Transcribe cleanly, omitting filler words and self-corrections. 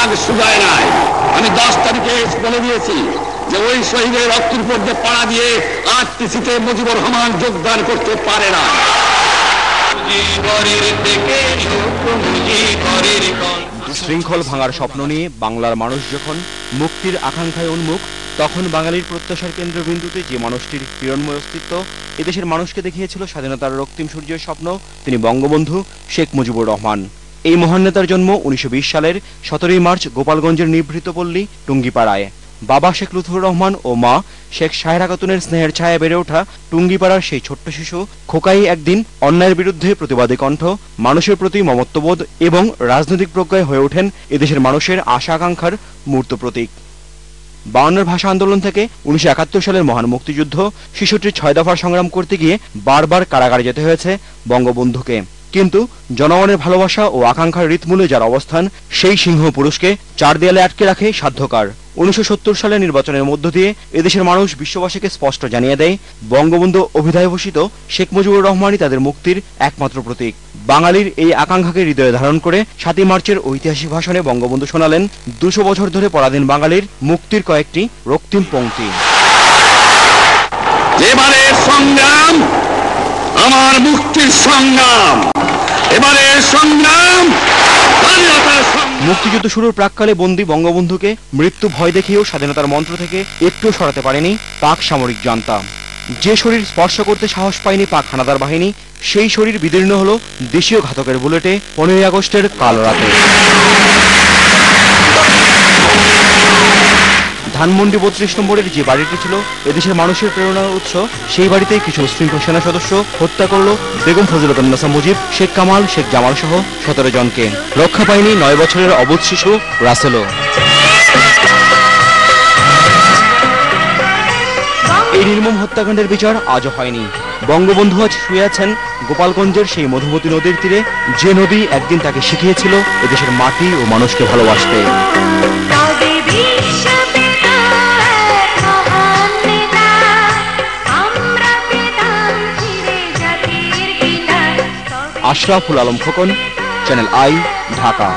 রাগ শুকায় নাই। আমি 10 তারিখে বলে দিয়েছি যে ওই শহীদের রক্তের উপর দিয়ে পাড়া দিয়ে আরটিসিতে মুজিবুর রহমান যোগদান করতে পারে না। শৃঙ্খল ভাঙার স্বপ্ন নিয়ে বাংলার মানুষ যখন মুক্তির আকাঙ্ক্ষায় উন্মুখ, তখন বাঙালির প্রত্যাশার কেন্দ্রবিন্দুতে যে মানুষটির কিরণময় অস্তিত্ব এদেশের মানুষকে দেখিয়েছিল স্বাধীনতার রক্তিম সূর্যের স্বপ্ন, তিনি বঙ্গবন্ধু শেখ মুজিবুর রহমান। এই মহান নেতার জন্ম 1920 সালের 17 মার্চ গোপালগঞ্জের নিভৃত পল্লী টুঙ্গিপাড়ায়। বাবা শেখ লুৎফর রহমান ও মা শেখ সাহেরা খাতুনের স্নেহের ছায়া বেড়ে ওঠা টুঙ্গিপাড়ার সেই ছোট্ট শিশু খোকাই একদিন অন্যায়ের বিরুদ্ধে প্রতিবাদী কণ্ঠ, মানুষের প্রতি মমত্ববোধ এবং রাজনৈতিক প্রজ্ঞায় হয়ে ওঠেন এদেশের মানুষের আশা আকাঙ্ক্ষার মূর্ত প্রতীক। 52 ভাষা আন্দোলন থেকে 1971 সালের মহান মুক্তিযুদ্ধ, শিশুটির 6 দফার সংগ্রাম করতে গিয়ে বারবার কারাগারে যেতে হয়েছে বঙ্গবন্ধুকে। কিন্তু জনগণের ভালোবাসা ও আকাঙ্ক্ষার হৃৎমূলে যার অবস্থান, সেই সিংহ পুরুষকে 4 দেয়ালে আটকে রাখে সাধ্যকার। 1970 সালের নির্বাচনের মধ্য দিয়ে এদেশের মানুষ বিশ্ববাসীকে স্পষ্ট জানিয়ে দেয়, বঙ্গবন্ধু অভিধায়ভূষিত শেখ মুজিবুর রহমানই তাদের মুক্তির একমাত্র প্রতীক। বাঙালির এই আকাঙ্ক্ষাকে হৃদয়ে ধারণ করে 7 মার্চের ঐতিহাসিক ভাষণে বঙ্গবন্ধু শোনালেন 200 বছর ধরে পরাধীন বাঙালির মুক্তির কয়েকটি রক্তিম পংক্তি। এবারের সংগ্রাম আমার মুক্তির সংগ্রাম, এবারের সংগ্রাম মুক্তিযুদ্ধ শুরুর প্রাককালে বন্দী বঙ্গবন্ধুকে মৃত্যু ভয় দেখিয়েও স্বাধীনতার মন্ত্র থেকে একটু সরাতে পারেনি পাক সামরিক জান্তা। যে শরীর স্পর্শ করতে সাহস পায়নি পাক হানাদার বাহিনী, সেই শরীর বিদীর্ণ হলো দেশীয় ঘাতকের বুলেটে 15 আগস্টের কাল রাতে। ধানমন্ডি 32 নম্বরের যে বাড়িটি ছিল এদেশের মানুষের প্রেরণার উৎস, সেই বাড়িতেই কিছু উশৃঙ্খল সেনা সদস্য হত্যা করল বেগম ফজিলাতুন্নেসা মুজিব, শেখ কামাল, শেখ জামাল সহ 17 জনকে। রক্ষা পায়নি 9 বছরের অবুঝ শিশু রাসেলও। এই নির্মম হত্যাকাণ্ডের বিচার আজও হয়নি। বঙ্গবন্ধু আজ শুয়ে আছেন গোপালগঞ্জের সেই মধুমতি নদীর তীরে, যে নদী একদিন তাকে শিখিয়েছিল এদেশের মাটি ও মানুষকে ভালোবাসতে। Ashraful Alam Khokon, channel I, Dhaka.